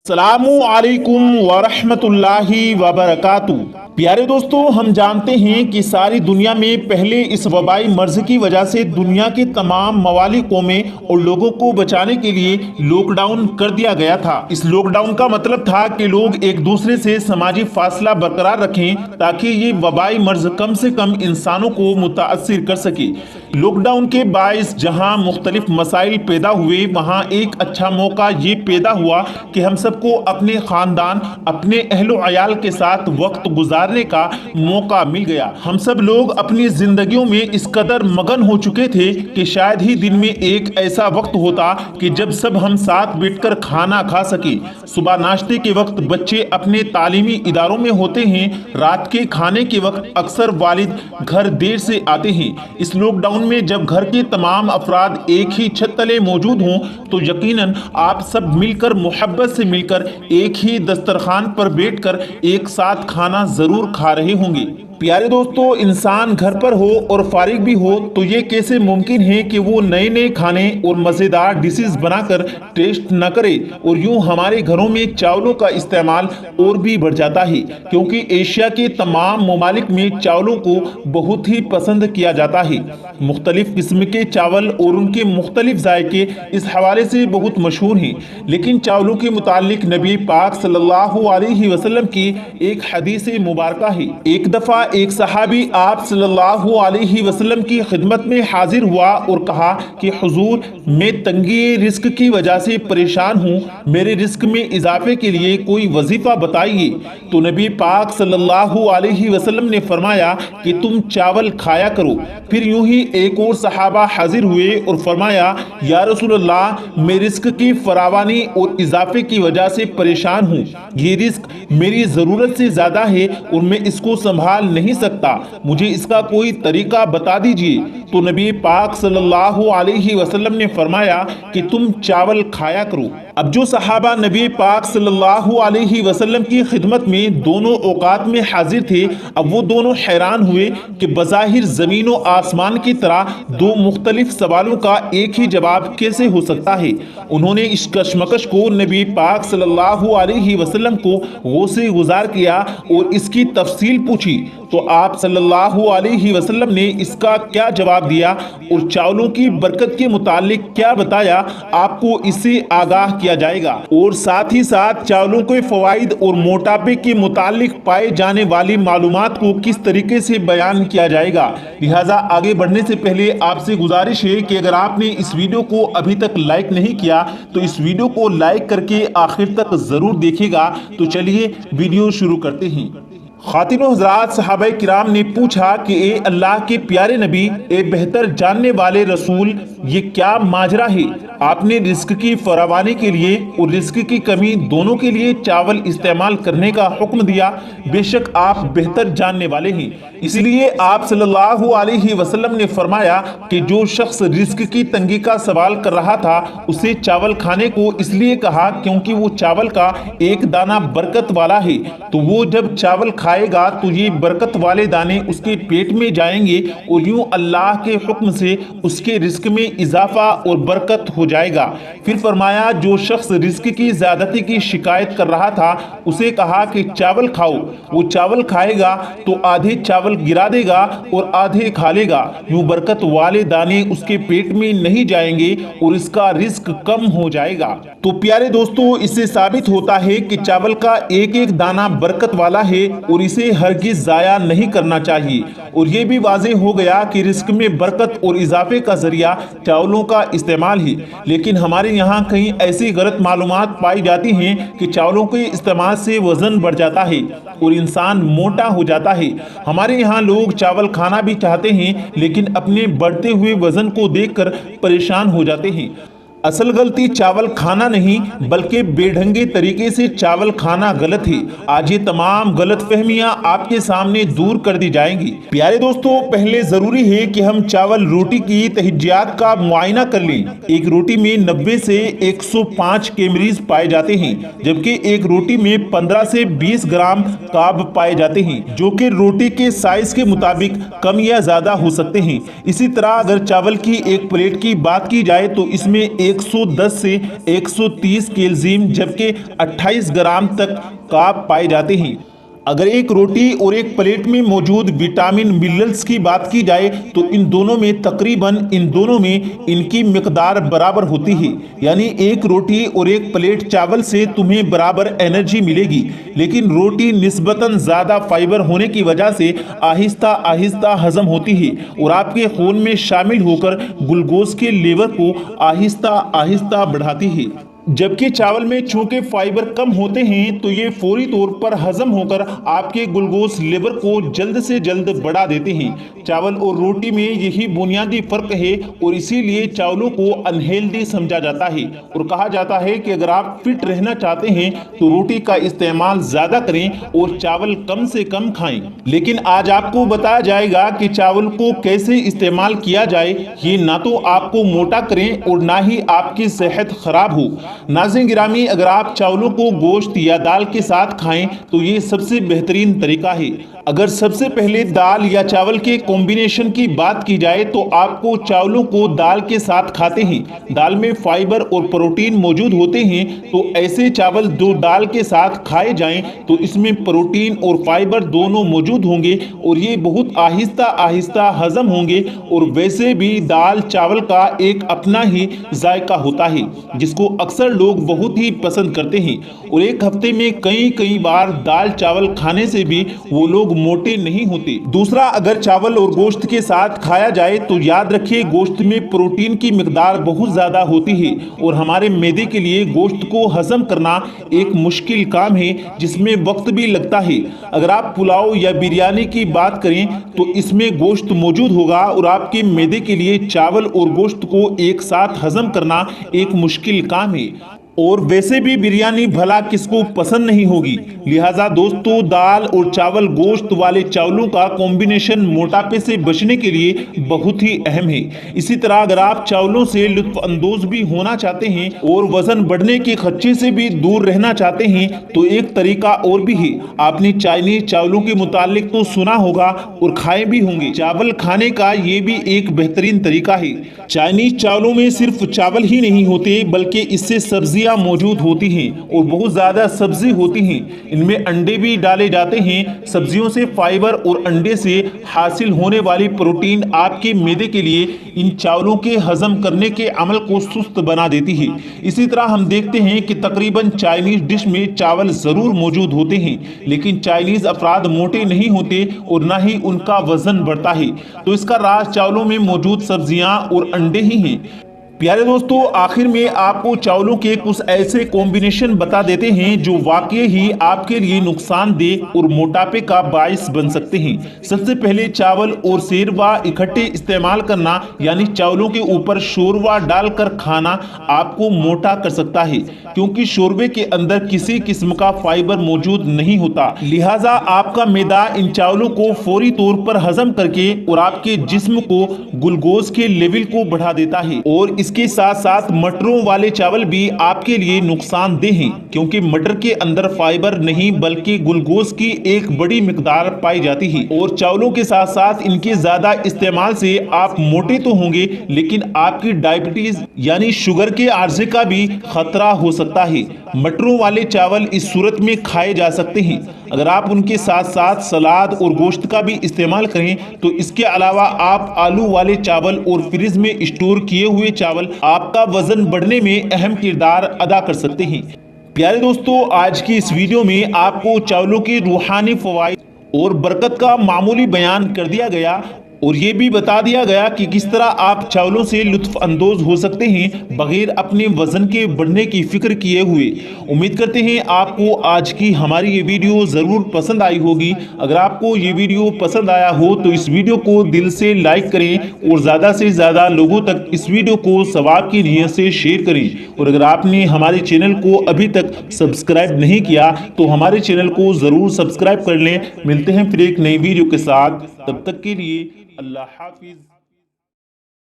अस्सलामु अलैकुम वरहमतुल्लाहि वबरकातु। प्यारे दोस्तों, हम जानते हैं कि सारी दुनिया में पहले इस वबाई मर्ज की वजह से दुनिया के तमाम मवालिकों में और लोगों को बचाने के लिए लॉकडाउन कर दिया गया था। इस लॉकडाउन का मतलब था कि लोग एक दूसरे से समाजी फासला बरकरार रखें ताकि ये वबाई मर्ज कम से कम इंसानों को मुतासिर कर सके। लॉकडाउन के बायस जहां मुख्तलिफ मसाइल पैदा हुए, वहां एक अच्छा मौका ये पैदा हुआ कि हम सबको अपने खानदान, अपने अहलो अयाल के साथ वक्त गुजारने का मौका मिल गया। हम सब लोग अपनी जिंदगियों में इस कदर मगन हो चुके थे कि शायद ही दिन में एक ऐसा वक्त होता कि जब सब हम साथ बैठकर खाना खा सके। सुबह नाश्ते के वक्त बच्चे अपने तालीमी इदारों में होते हैं, रात के खाने के वक्त अक्सर वालिद घर देर से आते हैं। इस लॉकडाउन में जब घर के तमाम अफराद एक ही छत तले मौजूद हों तो यकीनन आप सब मिलकर, मोहब्बत से मिलकर एक ही दस्तरखान पर बैठकर एक साथ खाना जरूर खा रहे होंगे। प्यारे दोस्तों, इंसान घर पर हो और फारिग भी हो तो ये कैसे मुमकिन है कि वो नए नए खाने और मज़ेदार डिशेस बनाकर टेस्ट न करे। और यूं हमारे घरों में चावलों का इस्तेमाल और भी बढ़ जाता है, क्योंकि एशिया के तमाम ममालिक में चावलों को बहुत ही पसंद किया जाता है। मुख्तलिफ किस्म के चावल और उनके मुख्तलिफ जायके इस हवाले से बहुत मशहूर हैं। लेकिन चावलों के मुतालिक नबी पाक सल्लल्लाहु अलैहि वसल्लम की एक हदीस मुबारका है। एक दफ़ा एक सहाबी आप सल्लल्लाहु अलैहि वसल्लम की खिदमत में हाजिर हुआ और कहा कि हुजूर, मैं तंगी रिस्क की वजह से परेशान हूँ, मेरे रिस्क में इजाफे के लिए कोई वजीफा बताइए। तो नबी पाक सल्लल्लाहु अलैहि वसल्लम ने फरमाया कि तुम चावल खाया करो। फिर यूं ही एक और सहाबा हाजिर हुए और फरमाया, या रसूलल्लाह, मैं रिस्क की फरावानी और इजाफे की वजह से परेशान हूँ। ये रिस्क मेरी ज़रूरत से ज़्यादा है और मैं इसको संभाल नहीं सकता, मुझे इसका कोई तरीका बता दीजिए। तो नबी पाक सल्लल्लाहु अलैहि वसल्लम ने फरमाया कि तुम चावल खाया करो। अब जो सहाबा नबी पाक सल्लल्लाहु अलैहि वसल्लम की खिदमत में दोनों औकात में हाजिर थे, अब वो दोनों हैरान हुए कि बज़ाहिर ज़मीन और आसमान की तरह दो मुख्तलिफ सवालों का एक ही जवाब कैसे हो सकता है। उन्होंने इस कशमकश को नबी पाक सल्लल्लाहु अलैहि वसल्लम को गौसे गुजार किया और इसकी तफसील पूछी। तो आप सल्लल्लाहु अलैहि वसल्लम ने इसका क्या जवाब दिया और चावलों की बरकत के मुतालिक क्या बताया, आपको इससे आगाह किया जाएगा। और साथ ही साथ चावलों के फवाइद और मोटापे के मुतालिक पाए जाने वाली मालूमात को किस तरीके से बयान किया जाएगा। लिहाजा आगे बढ़ने से पहले आपसे गुजारिश है कि अगर आपने इस वीडियो को अभी तक लाइक नहीं किया तो इस वीडियो को लाइक करके आखिर तक जरूर देखिएगा। तो चलिए वीडियो शुरू करते हैं। खातिनो हज़रात, सहाबा किराम ने पूछा कि ए अल्लाह के प्यारे नबी, ए बेहतर जानने वाले रसूल, ये क्या माजरा है? आपने रिस्क की फरावानी के लिए और रिस्क की कमी दोनों के लिए चावल इस्तेमाल करने का हुक्म दिया। बेशक आप बेहतर जानने वाले हैं। इसलिए आप सल्लल्लाहु अलैहि वसल्लम ने फरमाया कि जो शख्स रिस्क की तंगी का सवाल कर रहा था उसे चावल खाने को इसलिए कहा क्योंकि वो चावल का एक दाना बरकत वाला है। तो वो जब चावल खाएगा तो ये बरकत वाले दाने उसके पेट में जाएंगे और यूं अल्लाह के हुक्म से उसके रिस्क में इजाफा और बरकत हो जाएगा। फिर फरमाया, जो शख्स रिस्क की ज्यादती की शिकायत कर रहा था उसे कहा कि चावल खाओ। वो चावल खाएगा तो आधे चावल गिरा देगा और आधे खा लेगा, यूं बरकत वाले दाने उसके पेट में नहीं जाएंगे और इसका रिस्क कम हो जाएगा। तो प्यारे दोस्तों, इससे साबित होता है कि चावल का एक एक दाना बरकत वाला है और इसे हरगिज जाया नहीं करना चाहिए। और ये भी वाज़ेह हो गया कि रिस्क में बरकत और इजाफे का जरिया चावलों का इस्तेमाल है। लेकिन हमारे यहाँ कहीं ऐसी गलत मालूमात पाई जाती हैं कि चावलों के इस्तेमाल से वजन बढ़ जाता है और इंसान मोटा हो जाता है। हमारे यहाँ लोग चावल खाना भी चाहते हैं लेकिन अपने बढ़ते हुए वजन को देखकर परेशान हो जाते हैं। असल गलती चावल खाना नहीं बल्कि बेढंगे तरीके से चावल खाना गलत है। आज ये तमाम गलत फहमियाँ आपके सामने दूर कर दी जाएंगी। प्यारे दोस्तों, पहले जरूरी है कि हम चावल रोटी की तहिज्जियात का मुआयना कर लें। एक रोटी में 90 से 105 कैलोरीज पाए जाते हैं, जबकि एक रोटी में 15 से 20 ग्राम कार्ब पाए जाते हैं, जो कि रोटी के साइज के मुताबिक कम या ज्यादा हो सकते हैं। इसी तरह अगर चावल की एक प्लेट की बात की जाए तो इसमें 110 से 130 कैल्शियम जबकि 28 ग्राम तक कार्ब पाए जाते हैं। अगर एक रोटी और एक प्लेट में मौजूद विटामिन मिनरल्स की बात की जाए तो इन दोनों में इनकी मिकदार बराबर होती है। यानी एक रोटी और एक प्लेट चावल से तुम्हें बराबर एनर्जी मिलेगी, लेकिन रोटी निस्बतन ज़्यादा फाइबर होने की वजह से आहिस्ता आहिस्ता हजम होती है और आपके खून में शामिल होकर ग्लूकोज के लेवल को आहिस्ता आहिस्ता बढ़ाती है। जबकि चावल में चूंकि फाइबर कम होते हैं तो ये फौरी तौर पर हजम होकर आपके ग्लूकोज लेवल को जल्द से जल्द बढ़ा देते हैं। चावल और रोटी में यही बुनियादी फर्क है और इसीलिए चावलों को अनहेल्दी समझा जाता है और कहा जाता है कि अगर आप फिट रहना चाहते हैं तो रोटी का इस्तेमाल ज्यादा करें और चावल कम से कम खाएं। लेकिन आज आपको बताया जाएगा कि चावल को कैसे इस्तेमाल किया जाए, ये ना तो आपको मोटा करें और ना ही आपकी सेहत खराब हो। नाज़रीन गिरामी, अगर आप चावलों को गोश्त या दाल के साथ खाएं तो ये सबसे बेहतरीन तरीका है। अगर सबसे पहले दाल या चावल के कॉम्बिनेशन की बात की जाए तो आपको चावलों को दाल के साथ खाते हैं। दाल में फाइबर और प्रोटीन मौजूद होते हैं, तो ऐसे चावल जो दाल के साथ खाए जाएं तो इसमें प्रोटीन और फाइबर दोनों मौजूद होंगे और ये बहुत आहिस्ता आहिस्ता हजम होंगे। और वैसे भी दाल चावल का एक अपना ही जायका होता है जिसको अक्सर लोग बहुत ही पसंद करते हैं और एक हफ्ते में कई बार दाल चावल खाने से भी वो लोग मोटे नहीं होते। दूसरा, अगर चावल और गोश्त के साथ खाया जाए तो याद रखिए गोश्त में प्रोटीन की मिकदार बहुत ज्यादा होती है और हमारे मैदे के लिए गोश्त को हजम करना एक मुश्किल काम है जिसमें वक्त भी लगता है। अगर आप पुलाव या बिरयानी की बात करें तो इसमें गोश्त मौजूद होगा और आपके मैदे के लिए चावल और गोश्त को एक साथ हजम करना एक मुश्किल काम है। और वैसे भी बिरयानी भला किसको पसंद नहीं होगी। लिहाजा दोस्तों, दाल और चावल गोश्त वाले चावलों का कॉम्बिनेशन मोटापे से बचने के लिए बहुत ही अहम है। इसी तरह अगर आप चावलों से लुत्फ अंदोज भी होना चाहते हैं और वजन बढ़ने के खदशे से भी दूर रहना चाहते हैं तो एक तरीका और भी है। आपने चाइनीज चावलों के मुतालिक तो सुना होगा और खाए भी होंगे। चावल खाने का ये भी एक बेहतरीन तरीका है। चाइनीज चावलों में सिर्फ चावल ही नहीं होते बल्कि इससे सब्जियां मौजूद होती हैं और बहुत ज्यादा सब्जी होती हैं। इनमें अंडे भी डाले जाते हैं। सब्जियों से फाइबर और अंडे से हासिल होने वाली प्रोटीन आपके मैदे के लिए इन चावलों के हजम करने के अमल को सुस्त बना देती है। इसी तरह हम देखते हैं कि तकरीबन चाइनीज डिश में चावल जरूर मौजूद होते हैं, लेकिन चाइनीज अफराद मोटे नहीं होते और ना ही उनका वजन बढ़ता है। तो इसका राज चावलों में मौजूद सब्जियां और अंडे ही हैं। प्यारे दोस्तों, आखिर में आपको चावलों के कुछ ऐसे कॉम्बिनेशन बता देते हैं जो वाकई ही आपके लिए नुकसानदेह और मोटापे का बायस बन सकते हैं। सबसे पहले, चावल और शेरवा इकट्ठे इस्तेमाल करना, यानी चावलों के ऊपर शोरवा डालकर खाना आपको मोटा कर सकता है क्योंकि शोरबे के अंदर किसी किस्म का फाइबर मौजूद नहीं होता। लिहाजा आपका मैदा इन चावलों को फौरी तौर पर हजम करके और आपके जिस्म को ग्लूकोज के लेवल को बढ़ा देता है। और इसके साथ साथ मटरों वाले चावल भी आपके लिए नुकसानदेह हैं क्योंकि मटर के अंदर फाइबर नहीं बल्कि ग्लूकोज की एक बड़ी मिकदार पाई जाती है। और चावलों के साथ साथ इनके ज्यादा इस्तेमाल से आप मोटे तो होंगे लेकिन आपकी डायबिटीज यानी शुगर के आर्जे का भी खतरा हो सकता है। मटरों वाले चावल इस सूरत में खाए जा सकते हैं अगर आप उनके साथ साथ सलाद और गोश्त का भी इस्तेमाल करें। तो इसके अलावा आप आलू वाले चावल और फ्रिज में स्टोर किए हुए चावल आपका वजन बढ़ने में अहम किरदार अदा कर सकते हैं। प्यारे दोस्तों, आज की इस वीडियो में आपको चावलों के रूहानी फवाइद और बरकत का मामूली बयान कर दिया गया और ये भी बता दिया गया कि किस तरह आप चावलों से लुत्फ अंदोज हो सकते हैं बगैर अपने वजन के बढ़ने की फिक्र किए हुए। उम्मीद करते हैं आपको आज की हमारी ये वीडियो ज़रूर पसंद आई होगी। अगर आपको ये वीडियो पसंद आया हो तो इस वीडियो को दिल से लाइक करें और ज़्यादा से ज़्यादा लोगों तक इस वीडियो को सवाब की नीयत से शेयर करें। और अगर आपने हमारे चैनल को अभी तक सब्सक्राइब नहीं किया तो हमारे चैनल को ज़रूर सब्सक्राइब कर लें। मिलते हैं फिर एक नई वीडियो के साथ, तब तक के लिए अल्लाह हाफिज।